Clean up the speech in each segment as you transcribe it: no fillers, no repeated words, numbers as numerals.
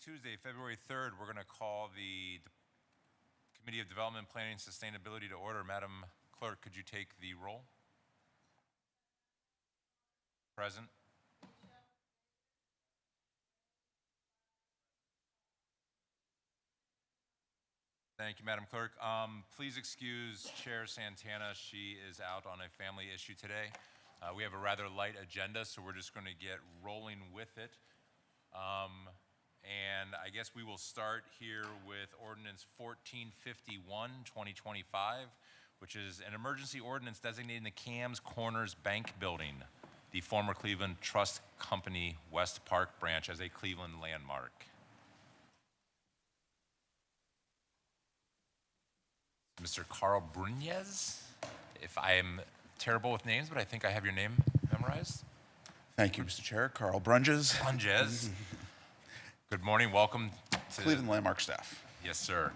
Today's Tuesday, February 3rd. We're going to call the Committee of Development, Planning, and Sustainability to order. Madam Clerk, could you take the roll? Present. Thank you, Madam Clerk. Please excuse Chair Santana. She is out on a family issue today. We have a rather light agenda, so we're just going to get rolling with it. And I guess we will start here with Ordinance 1451, 2025, which is an emergency ordinance designating the Cams Corners Bank Building, the former Cleveland Trust Company West Park branch, as a Cleveland landmark. Mr. Carl Brunez, if I am terrible with names, but I think I have your name memorized. Thank you, Mr. Chair. Carl Brunges. Brunges. Good morning. Welcome to Cleveland Landmark staff. Yes, sir.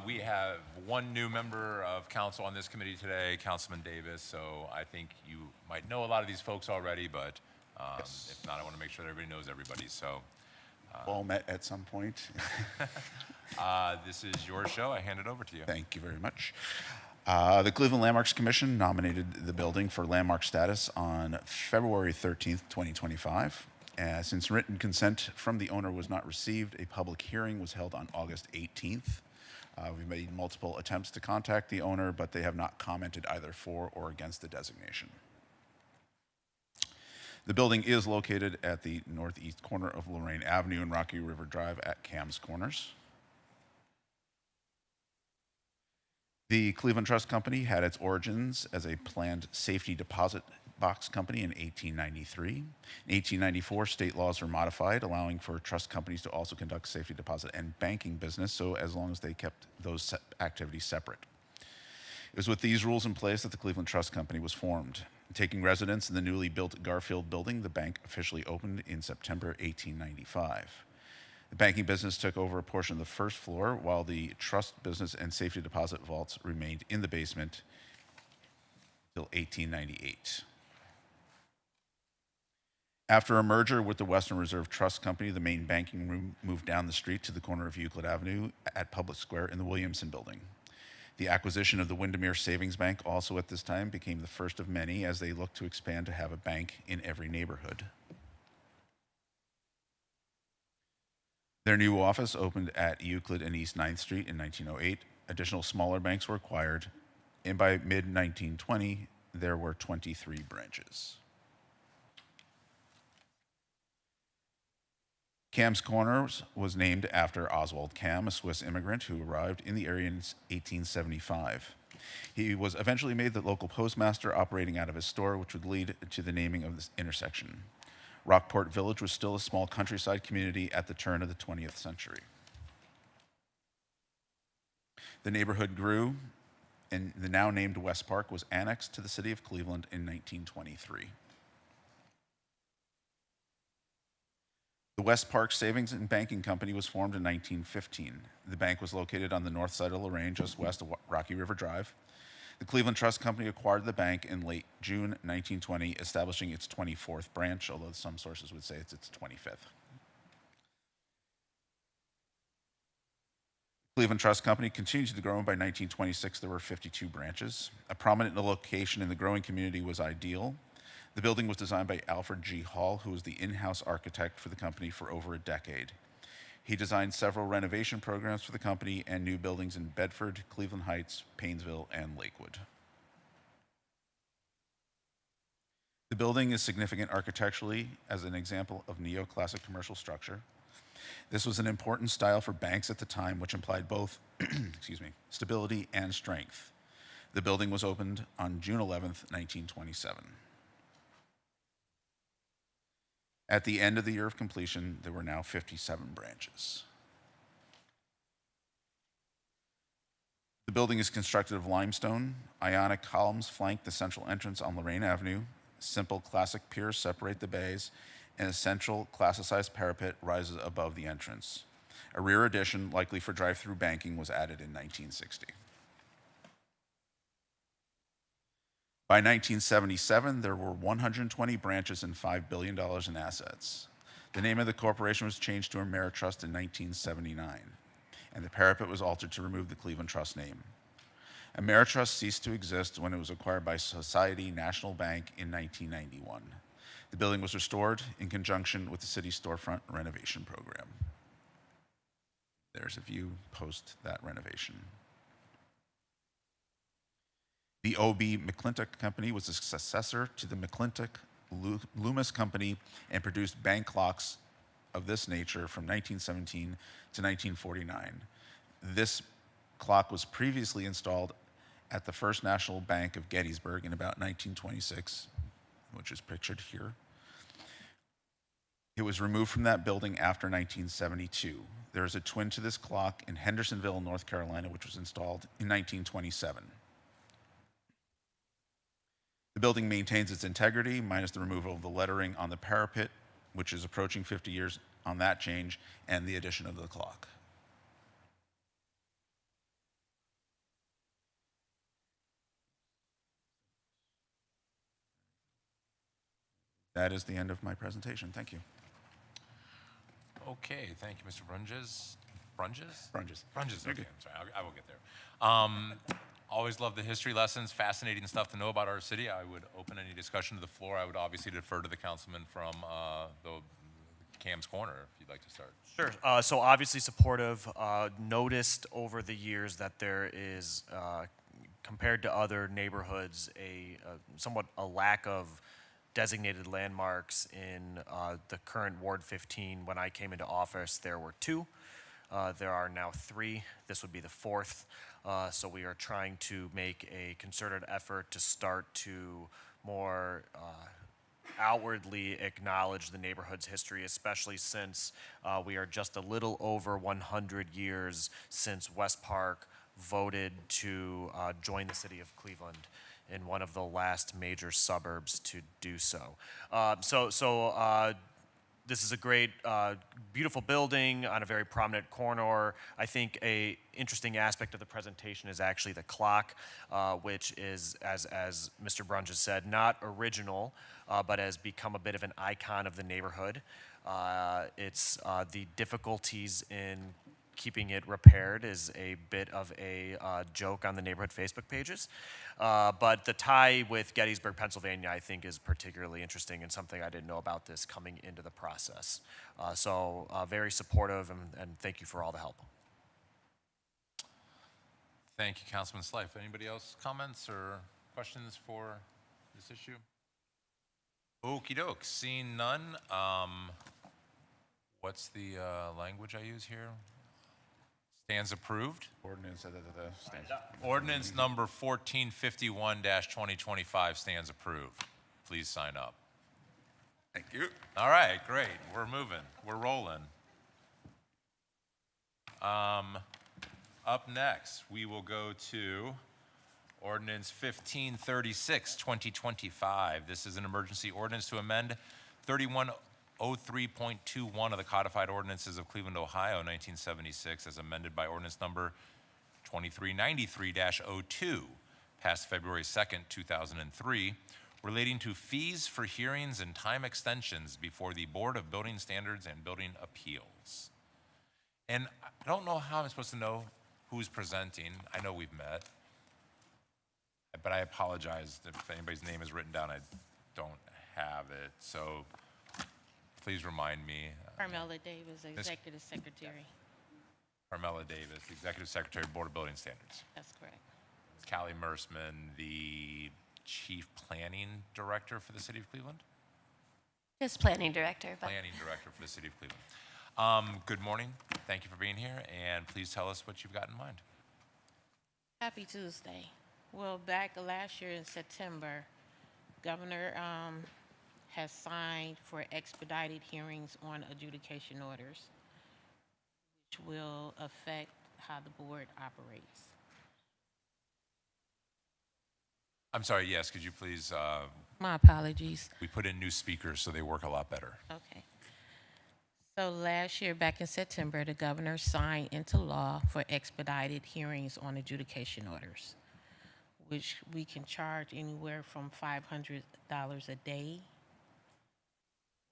We have one new member of council on this committee today, Councilman Davis. So I think you might know a lot of these folks already, but Yes. if not, I want to make sure that everybody knows everybody. So All met at some point. this is your show. I hand it over to you. Thank you very much. The Cleveland Landmarks Commission nominated the building for landmark status on February 13th, 2025. Since written consent from the owner was not received, a public hearing was held on August 18th. We've made multiple attempts to contact the owner, but they have not commented either for or against the designation. The building is located at the northeast corner of Lorraine Avenue and Rocky River Drive at Cams Corners. The Cleveland Trust Company had its origins as a planned safety deposit box company in 1893. In 1894, state laws were modified, allowing for trust companies to also conduct safety deposit and banking business, so as long as they kept those activities separate. It was with these rules in place that the Cleveland Trust Company was formed. Taking residence in the newly built Garfield building, the bank officially opened in September 1895. The banking business took over a portion of the first floor, while the trust business and safety deposit vaults remained in the basement until 1898. After a merger with the Western Reserve Trust Company, the main banking room moved down the street to the corner of Euclid Avenue at Public Square in the Williamson Building. The acquisition of the Windermere Savings Bank also at this time became the first of many as they looked to expand to have a bank in every neighborhood. Their new office opened at Euclid and East 9th Street in 1908. Additional smaller banks were acquired, and by mid-1920, there were 23 branches. Cam's Corners was named after Oswald Cam, a Swiss immigrant who arrived in the area in 1875. He was eventually made the local postmaster operating out of his store, which would lead to the naming of this intersection. Rockport Village was still a small countryside community at the turn of the 20th century. The neighborhood grew, and the now named West Park was annexed to the city of Cleveland in 1923. The West Park Savings and Banking Company was formed in 1915. The bank was located on the north side of Lorraine, just west of Rocky River Drive. The Cleveland Trust Company acquired the bank in late June 1920, establishing its 24th branch, although some sources would say it's its 25th. Cleveland Trust Company continued to grow, and by 1926 there were 52 branches. A prominent location in the growing community was ideal. The building was designed by Alfred G. Hall, who was the in-house architect for the company for over a decade. He designed several renovation programs for the company and new buildings in Bedford, Cleveland Heights, Painesville, and Lakewood. The building is significant architecturally as an example of neoclassic commercial structure. This was an important style for banks at the time, which implied both stability and strength. The building was opened on June 11th, 1927. At the end of the year of completion, there were now 57 branches. The building is constructed of limestone. Ionic columns flank the central entrance on Lorraine Avenue. Simple classic piers separate the bays, and a central classicized parapet rises above the entrance. A rear addition, likely for drive-through banking, was added in 1960. By 1977, there were 120 branches and $5 billion in assets. The name of the corporation was changed to Ameritrust in 1979, and the parapet was altered to remove the Cleveland Trust name. Ameritrust ceased to exist when it was acquired by Society National Bank in 1991. The building was restored in conjunction with the city's storefront renovation program. There's a view post that renovation. The O.B. McClintock Company was the successor to the McClintock Loomis Company and produced bank clocks of this nature from 1917 to 1949. This clock was previously installed at the First National Bank of Gettysburg in about 1926, which is pictured here. It was removed from that building after 1972. There is a twin to this clock in Hendersonville, North Carolina, which was installed in 1927. The building maintains its integrity, minus the removal of the lettering on the parapet, which is approaching 50 years on that change, and the addition of the clock. That is the end of my presentation. Thank you. Okay, thank you, Mr. Brunges. Brunges? Brunges. Brunges, okay, I'm sorry, I will get there. Always love the history lessons, fascinating stuff to know about our city. I would open any discussion to the floor. I would obviously defer to the councilman from the Cam's Corner, if you'd like to start. Sure. So obviously supportive. Noticed over the years that there is, compared to other neighborhoods, somewhat a lack of designated landmarks in the current Ward 15. When I came into office, there were 2. There are now 3. This would be the 4th. So we are trying to make a concerted effort to start to more outwardly acknowledge the neighborhood's history, especially since we are just a little over 100 years since West Park voted to join the city of Cleveland in one of the last major suburbs to do so. This is a great, beautiful building on a very prominent corner. I think a interesting aspect of the presentation is actually the clock, which is, as Mr. Brunges said, not original, but has become a bit of an icon of the neighborhood. It's the difficulties in keeping it repaired is a bit of a joke on the neighborhood Facebook pages. But the tie with Gettysburg, Pennsylvania, I think is particularly interesting and something I didn't know about this coming into the process. So very supportive, and thank you for all the help. Thank you, Councilman Slife. Anybody else comments or questions for this issue? Okey doke, seeing none. What's the language I use here? Stands approved. Ordinance. Ordinance number 1451-2025 stands approved. Please sign up. Thank you. All right, great. We're moving. We're rolling. Up next, we will go to Ordinance 1536-2025. This is an emergency ordinance to amend 3103.21 of the Codified Ordinances of Cleveland, Ohio, 1976, as amended by ordinance number 2393-02, passed February 2nd, 2003, relating to fees for hearings and time extensions before the Board of Building Standards and Building Appeals. And I don't know how I'm supposed to know who's presenting. I know we've met, but I apologize if anybody's name is written down. I don't have it, so please remind me. Carmela Davis, Executive Secretary. Carmela Davis, Executive Secretary, Board of Building Standards. That's correct. Callie Mersman, the Chief Planning Director for the City of Cleveland? Just planning director. But Planning Director for the City of Cleveland. Good morning. Thank you for being here, and please tell us what you've got in mind. Happy Tuesday. Well, back last year in September, Governor has signed for expedited hearings on adjudication orders, which will affect how the board operates. I'm sorry, yes, could you please, My apologies. we put in new speakers so they work a lot better. Okay. So last year, back in September, the governor signed into law for expedited hearings on adjudication orders, which we can charge anywhere from $500 a day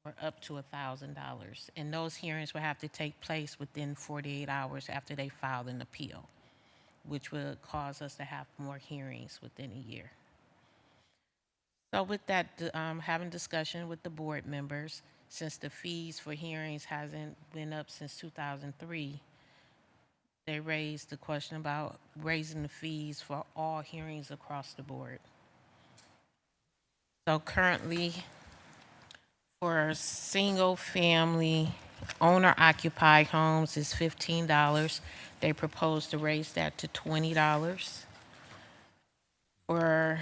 or up to $1,000. And those hearings will have to take place within 48 hours after they filed an appeal, which would cause us to have more hearings within a year. So with that, having discussion with the board members, since the fees for hearings hasn't been up since 2003, they raised the question about raising the fees for all hearings across the board. So currently, for single-family owner-occupied homes is $15. They propose to raise that to $20. For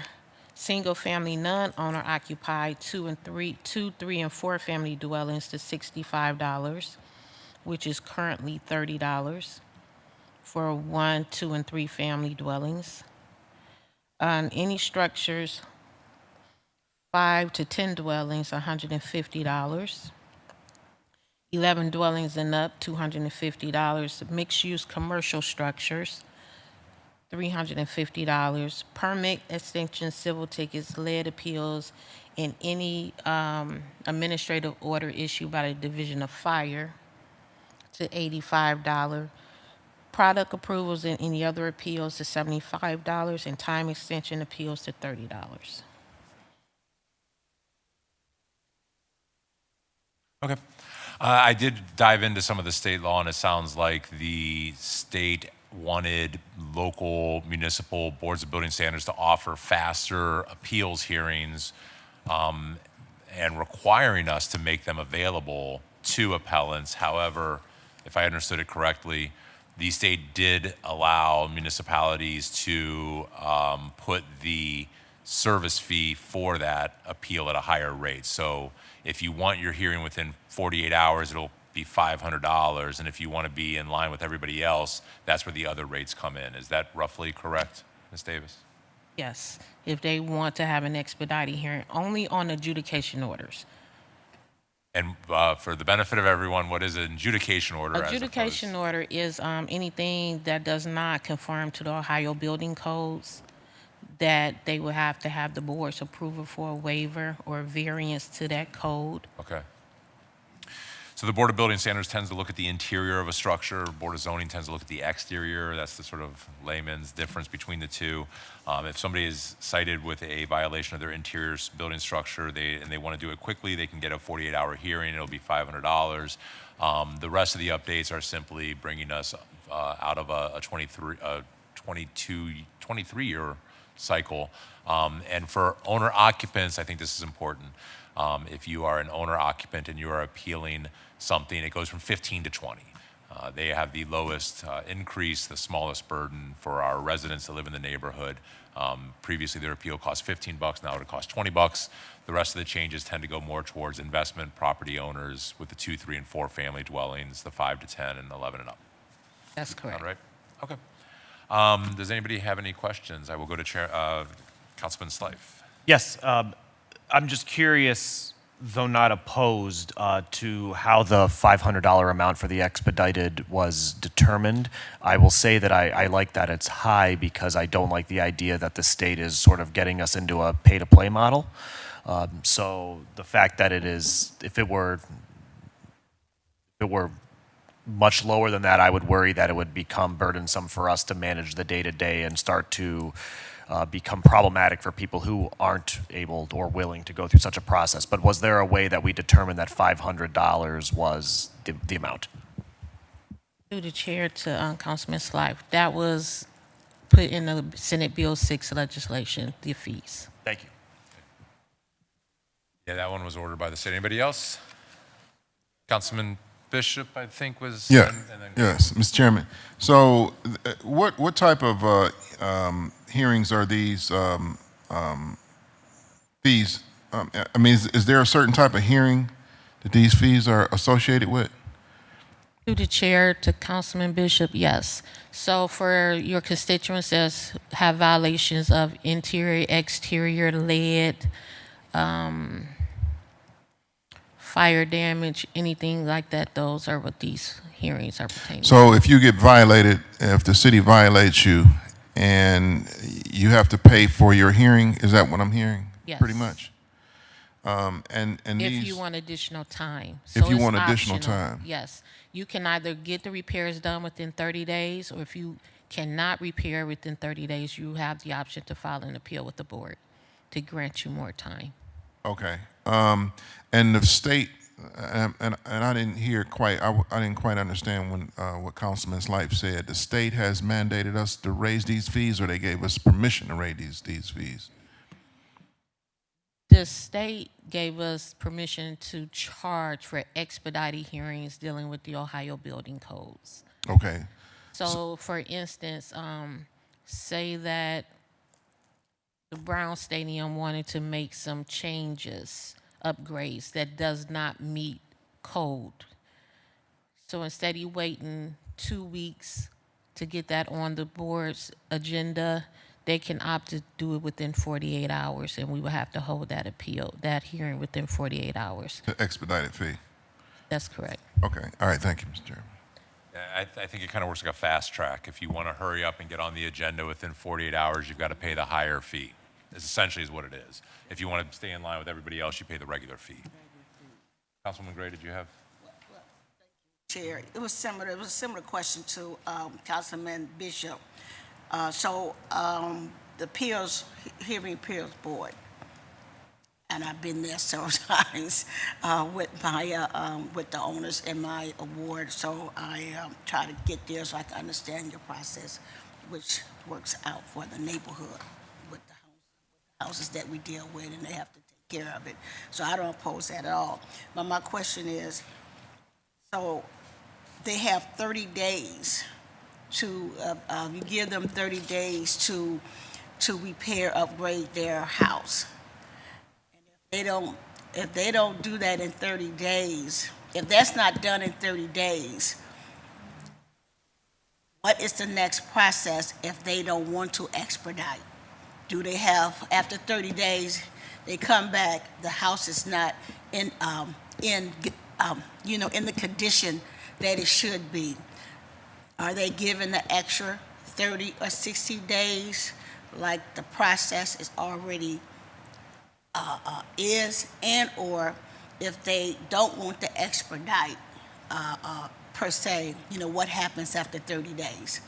single-family non-owner occupied 2, 3, and 4 family dwellings to $65, which is currently $30 for 1, 2, and 3 family dwellings. On any structures 5 to 10 dwellings, $150. 11 dwellings and up, $250. Mixed-use commercial structures, $350. Permit extension, civil tickets, lead appeals, and any administrative order issued by the Division of Fire to $85. Product approvals and any other appeals to $75, and time extension appeals to $30. Okay. I did dive into some of the state law, and it sounds like the state wanted local municipal boards of building standards to offer faster appeals hearings and requiring us to make them available to appellants. However, if I understood it correctly, the state did allow municipalities to put the service fee for that appeal at a higher rate. So if you want your hearing within 48 hours, it'll be $500. And if you want to be in line with everybody else, that's where the other rates come in. Is that roughly correct, Ms. Davis? Yes, if they want to have an expedited hearing, only on adjudication orders. And for the benefit of everyone, what is an adjudication order? Adjudication order is anything that does not conform to the Ohio building codes, that they will have to have the board's approval for a waiver or variance to that code. Okay. So the Board of Building Standards tends to look at the interior of a structure. Board of Zoning tends to look at the exterior. That's the sort of layman's difference between the two. If somebody is cited with a violation of their interior building structure and they want to do it quickly, they can get a 48-hour hearing. It'll be $500. The rest of the updates are simply bringing us out of a 23-year cycle. And for owner occupants, I think this is important. If you are an owner occupant and you are appealing something, it goes from 15 to 20. They have the lowest increase, the smallest burden for our residents that live in the neighborhood. Previously, their appeal cost $15. Now it costs $20. The rest of the changes tend to go more towards investment property owners with the 2, 3, and 4 family dwellings, the 5 to 10, and 11 and up. That's correct. All right. Okay. Does anybody have any questions? I will go to Councilman Slife. Yes, I'm just curious, though not opposed, to how the $500 amount for the expedited was determined. I will say that I like that it's high because I don't like the idea that the state is sort of getting us into a pay-to-play model. So the fact that it is, if it were much lower than that, I would worry that it would become burdensome for us to manage the day-to-day and start to become problematic for people who aren't able or willing to go through such a process. But was there a way that we determined that $500 was the amount? Through the chair to Councilman Slife, that was put in the Senate Bill 6 legislation, the fees. Thank you. Yeah, that one was ordered by the state. Anybody else? Councilman Bishop, I think, was. Yeah. And then Yes, Mr. Chairman. So, what type of hearings are these fees? I mean, is there a certain type of hearing that these fees are associated with? Through the chair to Councilman Bishop, yes. So for your constituents that have violations of interior, exterior, lead, fire damage, anything like that, those are what these hearings are pertaining to. So, if you get violated, if the city violates you, and you have to pay for your hearing, is that what I'm hearing? Yes. Pretty much. And If these, you want additional time. If So you it's want additional optional. time. Yes. You can either get the repairs done within 30 days, or if you cannot repair within 30 days, you have the option to file an appeal with the board to grant you more time. okay. And the state, and I didn't hear quite, I didn't quite understand when, what Councilman Slife said. The state has mandated us to raise these fees, or they gave us permission to raise these fees? The state gave us permission to charge for expedited hearings dealing with the Ohio building codes. Okay, So, for instance, say that the Brown Stadium wanted to make some changes, upgrades that does not meet code. So instead of waiting 2 weeks to get that on the board's agenda, they can opt to do it within 48 hours, and we will have to hold that appeal, that hearing within 48 hours. the expedited fee. That's correct. Okay, all right, thank you, Mr. Chairman. I think it kind of works like a fast track. If you want to hurry up and get on the agenda within 48 hours, you've got to pay the higher fee. This essentially is what it is. If you want to stay in line with everybody else, you pay the regular fee. Councilwoman Gray, did you have? Chair, it was a similar question to Councilman Bishop. The appeals, hearing appeals board, and I've been there several times with the owners in my award, so I try to get there so I can understand your process, which works out for the neighborhood with the houses that we deal with, and they have to take care of it. So I don't oppose that at all. But my question is, so they have 30 days to, you give them 30 days to repair, upgrade their house. And if they don't do that in 30 days, if that's not done in 30 days, what is the next process if they don't want to expedite? Do they have, after 30 days, they come back, the house is not in the condition that it should be? Are they given the extra 30 or 60 days, like the process is already or if they don't want to expedite per se, what happens after 30 days?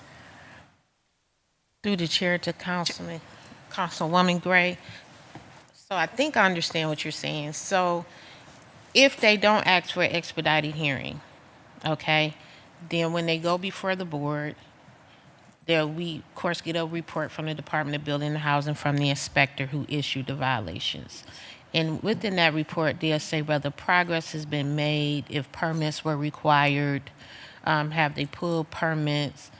Through the chair to Councilwoman Gray. So I think I understand what you're saying. So if they don't ask for an expedited hearing, okay, then when they go before the board, we, of course, get a report from the Department of Building and Housing from the inspector who issued the violations. And within that report, they'll say whether progress has been made, if permits were required, have they pulled permits,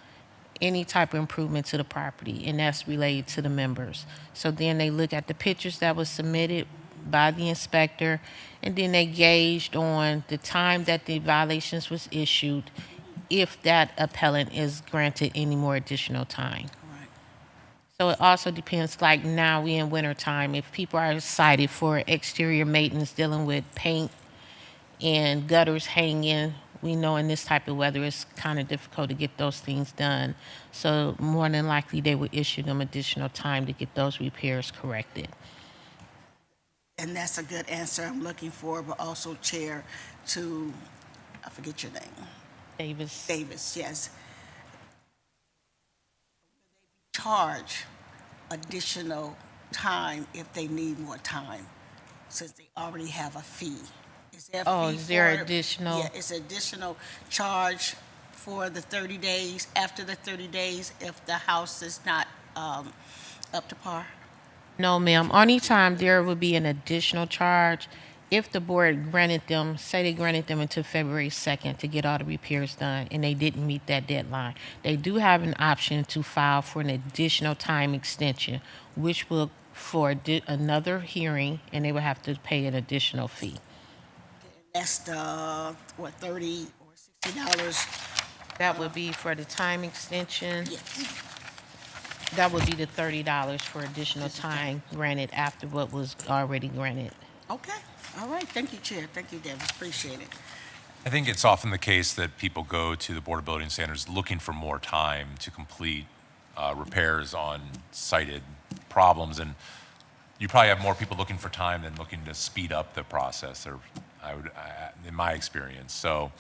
any type of improvement to the property, and that's related to the members. So then they look at the pictures that was submitted by the inspector, and then they gauged on the time that the violations was issued, if that appellant is granted any more additional time. Right. So it also depends, like now we in winter time, if people are cited for exterior maintenance dealing with paint and gutters hanging, we know in this type of weather it's kind of difficult to get those things done. So more than likely they would issue them additional time to get those repairs corrected. And that's a good answer I'm looking for, but also Chair to, I forget your name. Davis, yes. Charge additional time if they need more time, since they already have a fee. Is there a fee Is there for it? additional? Yeah, it's additional charge for the 30 days, after the 30 days, if the house is not up to par? No, ma'am. Only time there would be an additional charge if the board granted them, say they granted them until February 2nd to get all the repairs done, and they didn't meet that deadline. They do have an option to file for an additional time extension, which will for another hearing, and they would have to pay an additional fee. That's the, what, $30 or $60? That would be for the time extension. Yes. That would be the $30 for additional time granted after what was already granted. Okay, all right, thank you, Chair. Thank you, Davis, appreciate it. I think it's often the case that people go to the Board of Building Standards looking for more time to complete repairs on cited problems. And you probably have more people looking for time than looking to speed up the process, or in my experience. So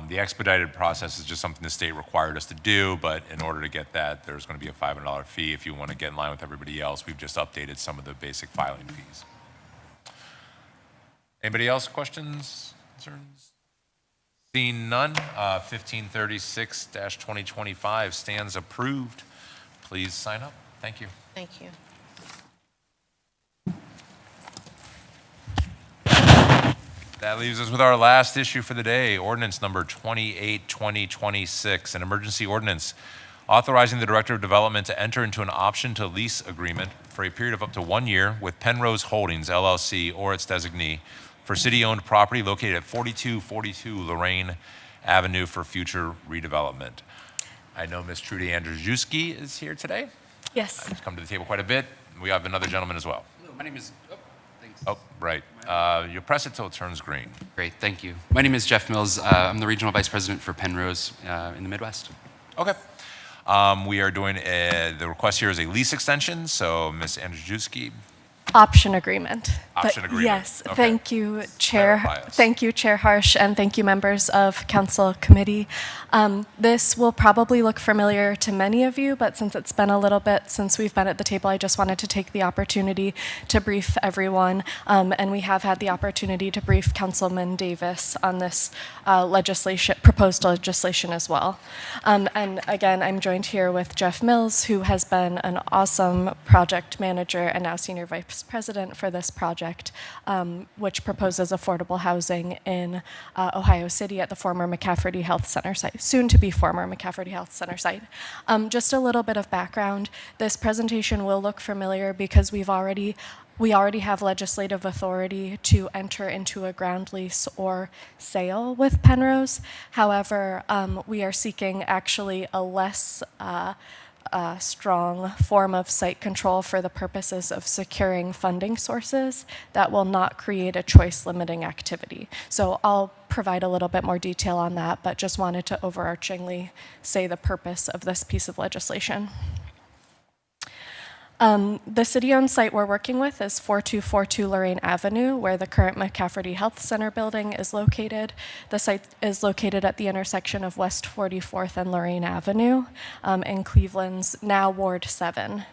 the expedited process is just something the state required us to do, but in order to get that, there's going to be a $500 fee. If you want to get in line with everybody else, we've just updated some of the basic filing fees. Anybody else, questions, concerns? Seeing none, 1536-2025 stands approved. Please sign up. Thank you. Thank you. That leaves us with our last issue for the day, ordinance number 28-2026, an emergency ordinance authorizing the Director of Development to enter into an option to lease agreement for a period of up to 1 year with Penrose Holdings LLC or its designee for city-owned property located at 4242 Lorraine Avenue for future redevelopment. I know Ms. Trudy Andrzejewski is here today. Yes. She's come to the table quite a bit. We have another gentleman as well. Hello, my name is, thanks. Oh, right. You press it till it turns green. Great, thank you. My name is Jeff Mills. I'm the Regional Vice President for Penrose in the Midwest. Okay. We are doing the request here is a lease extension. So Ms. Andrzejewski, Option agreement. Option agreement. Yes, Okay. thank you, Chair. Clarify us. Thank you, Chair Harsh, and thank you, members of Council Committee. This will probably look familiar to many of you, but since it's been a little bit since we've been at the table, I just wanted to take the opportunity to brief everyone. And we have had the opportunity to brief Councilman Davis on this proposed legislation as well. And again, I'm joined here with Jeff Mills, who has been an awesome project manager and now Senior Vice President for this project, which proposes affordable housing in Ohio City at the former McCafferty Health Center site, soon to be former McCafferty Health Center site. Just a little bit of background. This presentation will look familiar because we already have legislative authority to enter into a ground lease or sale with Penrose. However, we are seeking actually a less strong form of site control for the purposes of securing funding sources that will not create a choice-limiting activity. So I'll provide a little bit more detail on that, but just wanted to overarchingly say the purpose of this piece of legislation. The city-owned site we're working with is 4242 Lorraine Avenue, where the current McCafferty Health Center building is located. The site is located at the intersection of West 44th and Lorraine Avenue in Cleveland's now Ward 7.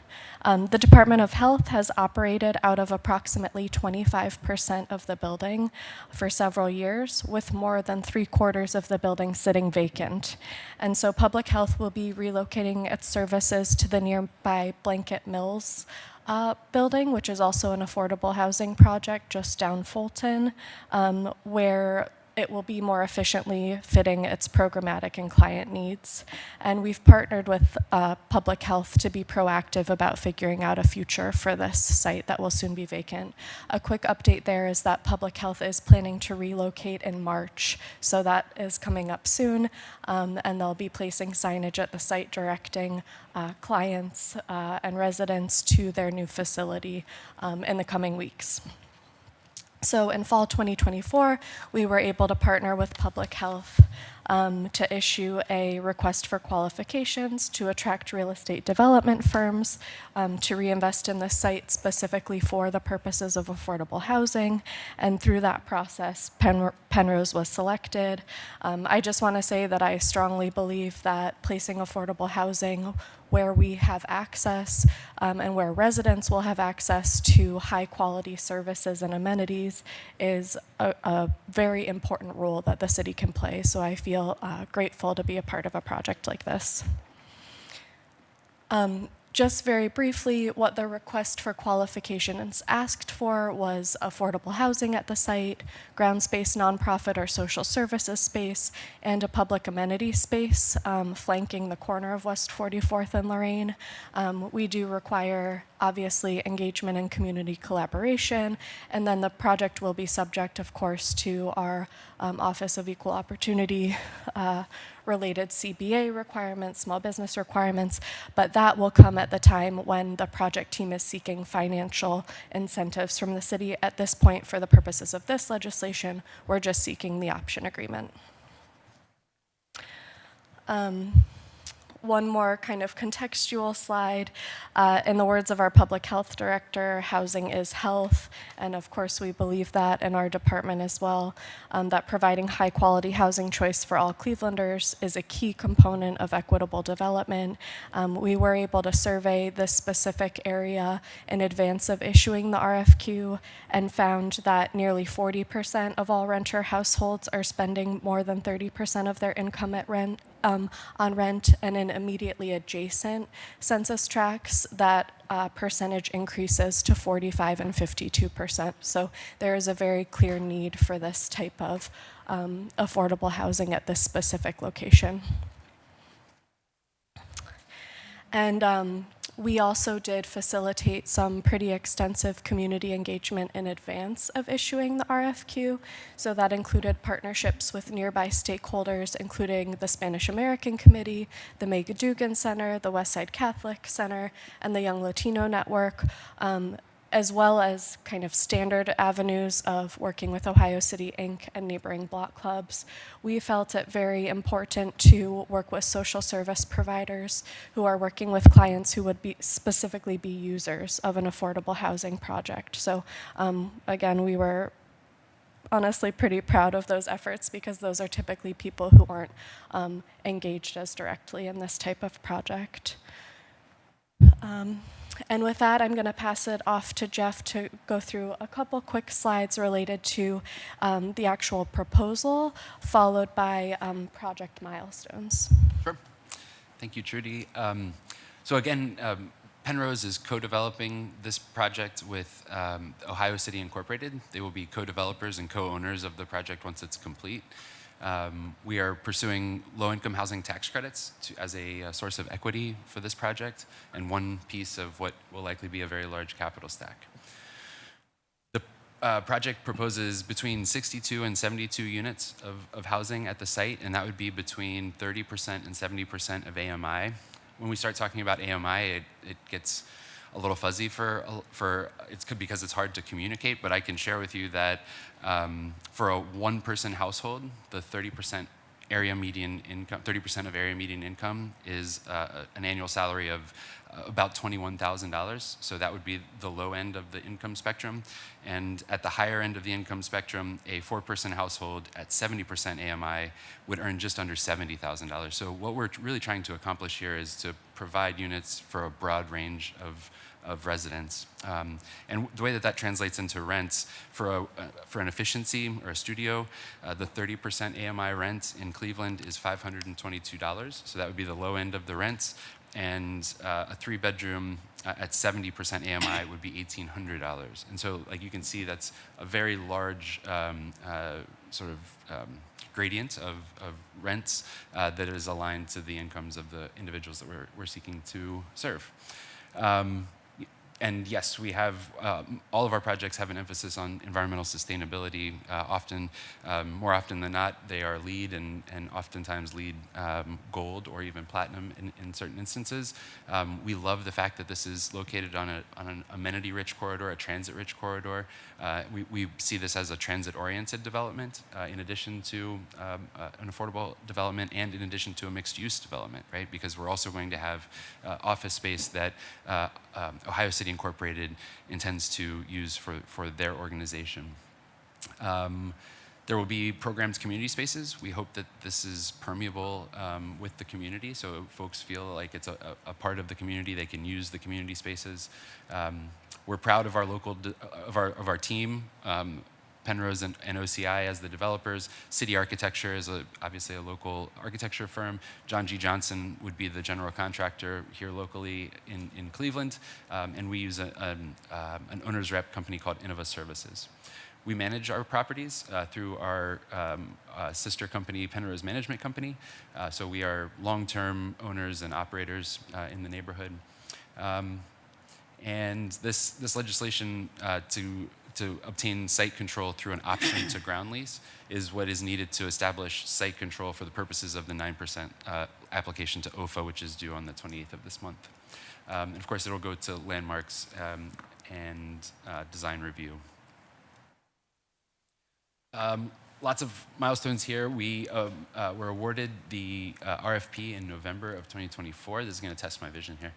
The Department of Health has operated out of approximately 25% of the building for several years, with more than 3/4 of the building sitting vacant. And so Public Health will be relocating its services to the nearby Blanket Mills building, which is also an affordable housing project just down Fulton, where it will be more efficiently fitting its programmatic and client needs. And we've partnered with Public Health to be proactive about figuring out a future for this site that will soon be vacant. A quick update there is that Public Health is planning to relocate in March, so that is coming up soon, and they'll be placing signage at the site directing clients and residents to their new facility in the coming weeks. So in fall 2024, we were able to partner with Public Health to issue a request for qualifications to attract real estate development firms to reinvest in the site specifically for the purposes of affordable housing. And through that process, Penrose was selected. I just want to say that I strongly believe that placing affordable housing where we have access and where residents will have access to high quality services and amenities is a very important role that the city can play. So I feel grateful to be a part of a project like this. Just very briefly, what the request for qualifications asked for was affordable housing at the site, ground space, nonprofit or social services space, and a public amenity space flanking the corner of West 44th and Lorraine. We do require, obviously, engagement and community collaboration, and then the project will be subject, of course, to our Office of Equal Opportunity related CBA requirements, small business requirements, but that will come at the time when the project team is seeking financial incentives from the city. At this point, for the purposes of this legislation, we're just seeking the option agreement. one more kind of contextual slide. In the words of our public health director, housing is health, and of course we believe that in our department as well, that providing high quality housing choice for all Clevelanders is a key component of equitable development. We were able to survey this specific area in advance of issuing the RFQ and found that nearly 40% of all renter households are spending more than 30% of their income at rent, on rent, and in immediately adjacent census tracts, that percentage increases to 45 and 52%. So there is a very clear need for this type of affordable housing at this specific location. And we also did facilitate some pretty extensive community engagement in advance of issuing the RFQ. So that included partnerships with nearby stakeholders, including the Spanish American Committee, the May Gadugan Center, the Westside Catholic Center, and the Young Latino Network, as well as kind of standard avenues of working with Ohio City Inc. and neighboring block clubs. We felt it very important to work with social service providers who are working with clients who would specifically be users of an affordable housing project. So again, we were honestly pretty proud of those efforts because those are typically people who aren't engaged as directly in this type of project. And with that, I'm going to pass it off to Jeff to go through a couple quick slides related to the actual proposal, followed by project milestones. Sure. Thank you, Trudy. So again, Penrose is co-developing this project with Ohio City Incorporated. They will be co-developers and co-owners of the project once it's complete. We are pursuing low-income housing tax credits as a source of equity for this project, and one piece of what will likely be a very large capital stack. The project proposes between 62 and 72 units of housing at the site, and that would be between 30% and 70% of AMI. When we start talking about AMI, it gets a little fuzzy because it's hard to communicate, but I can share with you that for a one-person household, the 30% area median income, 30% of area median income is an annual salary of about $21,000. So that would be the low end of the income spectrum. And at the higher end of the income spectrum, a four-person household at 70% AMI would earn just under $70,000. So what we're really trying to accomplish here is to provide units for a broad range of residents. And the way that translates into rents, for an efficiency or a studio, the 30% AMI rent in Cleveland is $522. So that would be the low end of the rents. And a three-bedroom at 70% AMI would be $1,800. And so, like you can see, that's a very large gradient of rents that is aligned to the incomes of the individuals that we're seeking to serve. And yes, we have, all of our projects have an emphasis on environmental sustainability. More often than not, they are LEED and oftentimes LEED gold or even platinum in certain instances. We love the fact that this is located on an amenity-rich corridor, a transit-rich corridor. We see this as a transit-oriented development in addition to an affordable development and in addition to a mixed-use development, right? Because we're also going to have office space that Ohio City Incorporated intends to use for their organization. There will be programmed community spaces. We hope that this is permeable with the community, so folks feel like it's a part of the community. They can use the community spaces. We're proud of our of our team. Penrose and OCI as the developers. City Architecture is obviously a local architecture firm. John G. Johnson would be the general contractor here locally in Cleveland. And we use an owner's rep company called Innova Services. We manage our properties through our sister company, Penrose Management Company. So we are long-term owners and operators in the neighborhood. And this legislation to obtain site control through an option to ground lease is what is needed to establish site control for the purposes of the 9% application to OFA, which is due on the 28th of this month. And of course, it'll go to landmarks and design review. Lots of milestones here. We were awarded the RFP in November of 2024. This is going to test my vision here.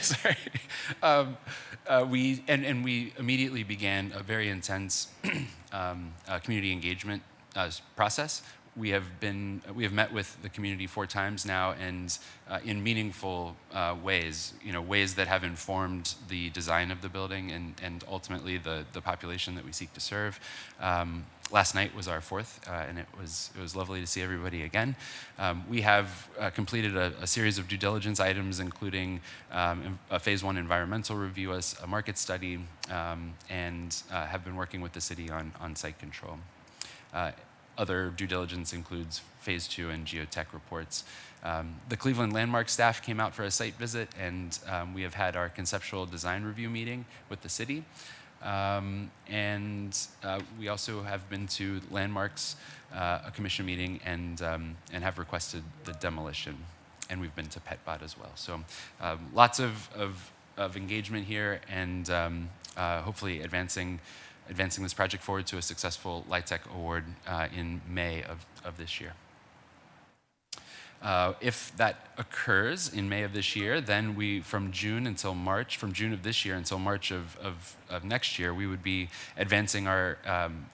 Sorry. We immediately began a very intense community engagement process. We have met with the community 4 times now, and in meaningful ways, ways that have informed the design of the building and ultimately the population that we seek to serve. Last night was our 4th, and it was lovely to see everybody again. We have completed a series of due diligence items, including a phase 1 environmental review, a market study, and have been working with the city on site control. Other due diligence includes phase 2 and geotech reports. The Cleveland Landmark staff came out for a site visit, and we have had our conceptual design review meeting with the city. We also have been to Landmarks, a commission meeting, and have requested the demolition. And we've been to PetBot as well. So lots of engagement here, and hopefully advancing this project forward to a successful LIHTC award in May of this year. If that occurs in May of this year, then from June of this year until March of next year, we would be advancing our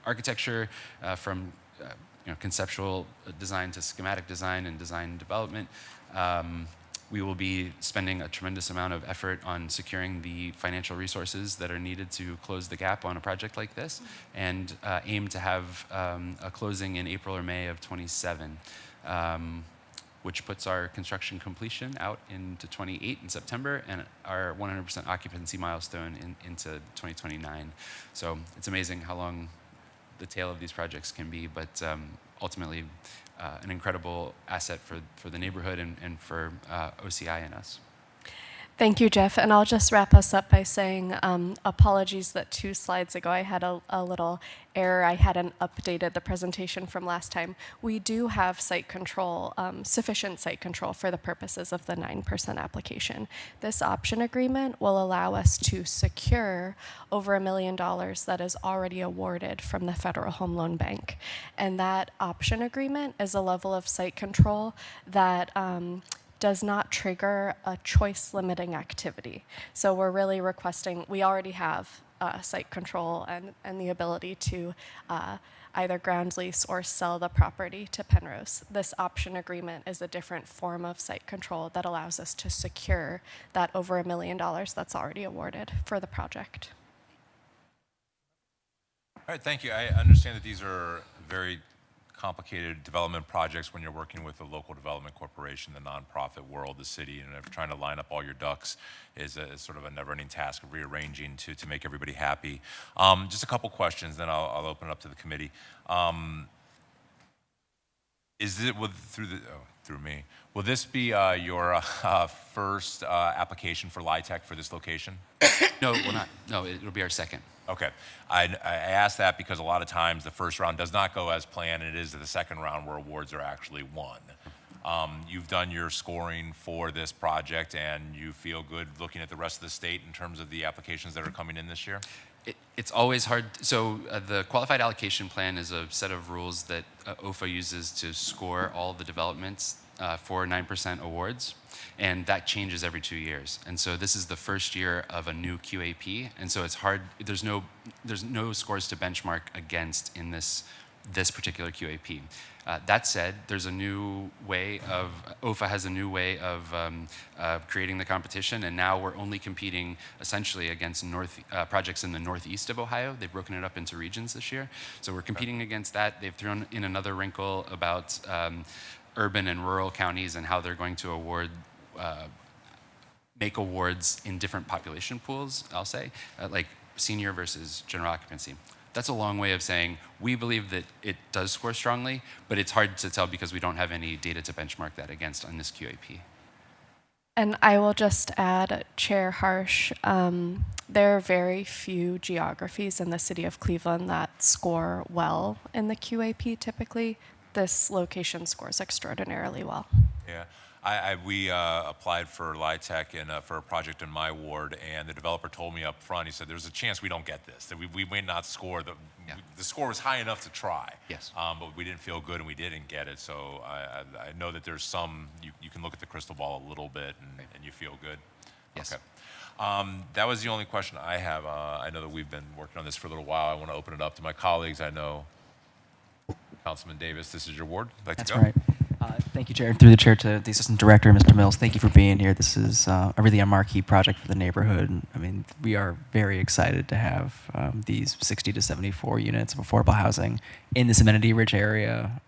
architecture from conceptual design to schematic design and design development. We will be spending a tremendous amount of effort on securing the financial resources that are needed to close the gap on a project like this, and aim to have a closing in April or May of 27, which puts our construction completion out into 28 in September, and our 100% occupancy milestone into 2029. So it's amazing how long the tail of these projects can be, but ultimately an incredible asset for the neighborhood and for OCI and us. Thank you, Jeff. And I'll just wrap us up by saying apologies that 2 slides ago I had a little error. I hadn't updated the presentation from last time. We do have site control, sufficient site control for the purposes of the 9% application. This option agreement will allow us to secure over $1 million that is already awarded from the Federal Home Loan Bank. And that option agreement is a level of site control that does not trigger a choice-limiting activity. So we're really requesting, we already have site control and the ability to either ground lease or sell the property to Penrose. This option agreement is a different form of site control that allows us to secure that over $1 million that's already awarded for the project. All right, thank you. I understand that these are very complicated development projects when you're working with a local development corporation, the nonprofit world, the city, and trying to line up all your ducks is sort of a never-ending task of rearranging to make everybody happy. Just a couple questions, then I'll open it up to the committee. Through me, will this be your first application for LIHTC for this location? No, it will not. No, it'll be our second. Okay. I asked that because a lot of times the first round does not go as planned, and it is the second round where awards are actually won. You've done your scoring for this project, and you feel good looking at the rest of the state in terms of the applications that are coming in this year? It's always hard. So the qualified allocation plan is a set of rules that OFA uses to score all the developments for 9% awards, and that changes every 2 years. And so this is the first year of a new QAP, and so it's hard. There's no scores to benchmark against in this particular QAP. That said, there's a new way of, OFA has a new way of creating the competition, and now we're only competing essentially against projects in the northeast of Ohio. They've broken it up into regions this year. So we're competing against that. They've thrown in another wrinkle about urban and rural counties and how they're going to make awards in different population pools, I'll say, like senior versus general occupancy. That's a long way of saying we believe that it does score strongly, but it's hard to tell because we don't have any data to benchmark that against on this QAP. And I will just add, Chair Harsh, there are very few geographies in the city of Cleveland that score well in the QAP typically. This location scores extraordinarily well. Yeah, we applied for LIHTC and for a project in my ward, and the developer told me up front, he said, there's a chance we don't get this, that we may not score. Yeah. The score was high enough to try. Yes. But we didn't feel good and we didn't get it, so I know that there's some, you can look at the crystal ball a little bit and you feel good. Yes. Okay. That was the only question I have. I know that we've been working on this for a little while. I want to open it up to my colleagues. I know Councilman Davis, this is your ward. Like That's to go? right. Thank you, Chair. Through the chair to the Assistant Director, Mr. Mills, thank you for being here. This is really a marquee project for the neighborhood. I mean, we are very excited to have these 60 to 74 units of affordable housing in this amenity-rich area,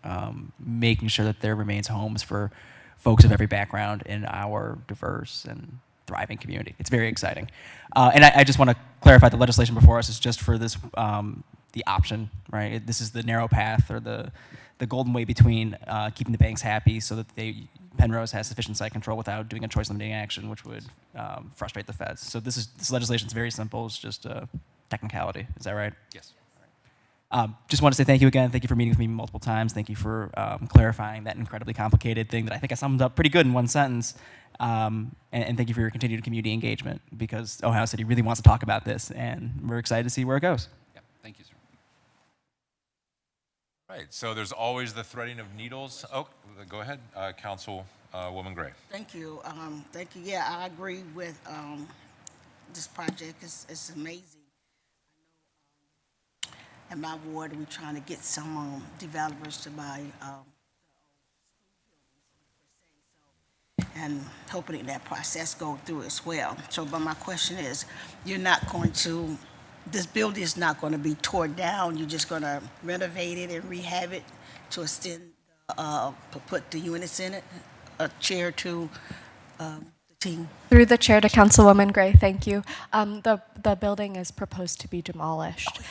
making sure that there remains homes for folks of every background in our diverse and thriving community. It's very exciting. And I just want to clarify the legislation before us is just for this, the option, right? This is the narrow path or the golden way between keeping the banks happy so that Penrose has sufficient site control without doing a choice limiting action, which would frustrate the feds. So this legislation is very simple. It's just a technicality. Is that right? Yes. Just want to say thank you again. Thank you for meeting with me multiple times. Thank you for clarifying that incredibly complicated thing that I think I summed up pretty good in one sentence. And thank you for your continued community engagement because Ohio City really wants to talk about this, and we're excited to see where it goes. Yeah. Thank you, sir. Right, so there's always the threading of needles. Oh, go ahead, Councilwoman Gray. Thank you. Thank you. Yeah, I agree with this project. It's amazing. In my ward, we're trying to get some developers to buy and hoping that process go through as well. So, but my question is, you're not going to, this building is not going to be torn down. You're just going to renovate it and rehab it to extend, put the units in it. A chair to the team. Through the chair to Councilwoman Gray, thank you. The building is proposed to be demolished.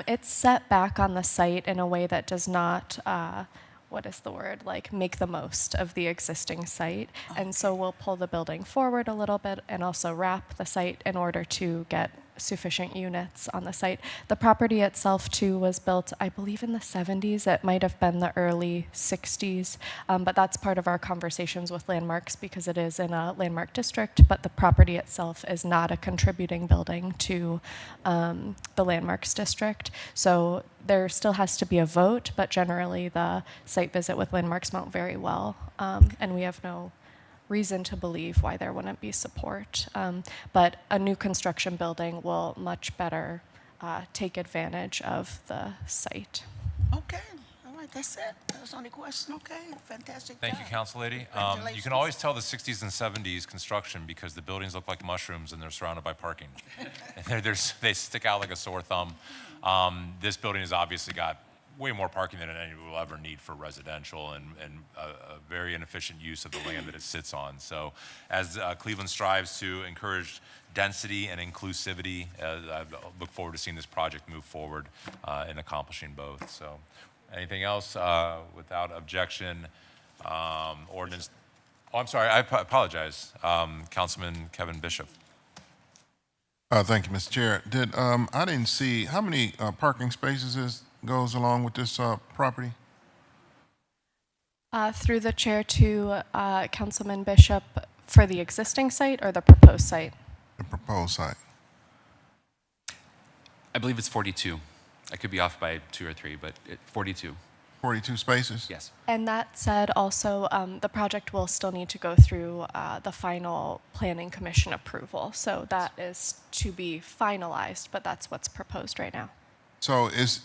It's set back on the site in a way that does not, what is the word, like make the most of the existing site. And so we'll pull the building forward a little bit and also wrap the site in order to get sufficient units on the site. The property itself, too, was built, I believe, in the 70s. It might have been the early 60s, but that's part of our conversations with Landmarks because it is in a landmark district, but the property itself is not a contributing building to the Landmarks district. So there still has to be a vote, but generally the site visit with Landmarks went very well, and we have no reason to believe why there wouldn't be support. But a new construction building will much better take advantage of the site. Okay, all right, that's it. That's the only question. Okay, fantastic. Thank you, job. Council Lady. You Congratulations. can always tell the 60s and 70s construction because the buildings look like mushrooms and they're surrounded by parking. They stick out like a sore thumb. This building has obviously got way more parking than any will ever need for residential and a very inefficient use of the land that it sits on. So as Cleveland strives to encourage density and inclusivity, I look forward to seeing this project move forward in accomplishing both. So anything else? Without objection, ordinance, oh, I'm sorry, I apologize. Councilman Kevin Bishop. Thank you, Mr. Chair. I didn't see, how many parking spaces goes along with this property? Through the chair to Councilman Bishop, for the existing site or the proposed site? The proposed site. I believe it's 42. I could be off by 2 or 3, but 42. 42 spaces? Yes. And that said, also, the project will still need to go through the final Planning Commission approval. So that is to be finalized, but that's what's proposed right now. So it's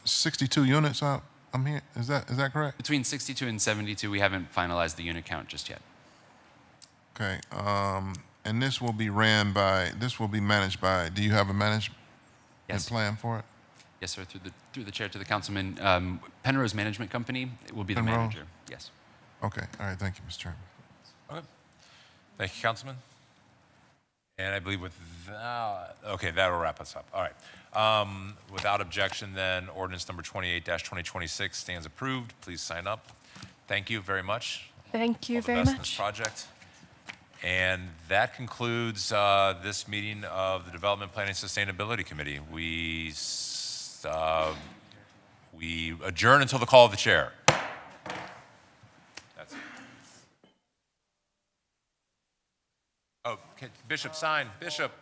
62 units out? I'm here. Is that correct? Between 62 and 72, we haven't finalized the unit count just yet. Okay. And this will be managed by, do you have a management Yes. plan for it? Yes, sir. Through the chair to the councilman, Penrose Management Company will be the Penrose? manager. Yes. Okay. All right. Thank you, Mr. Chairman. Okay. Thank you, Councilman. And I believe okay, that'll wrap us up. All right. Without objection, then, ordinance number 28-2026 stands approved. Please sign up. Thank you very much. Thank you All the very best in this much. project. And that concludes this meeting of the Development Planning Sustainability Committee. We adjourn until the call of the chair. That's it. Oh, Bishop, sign. Bishop.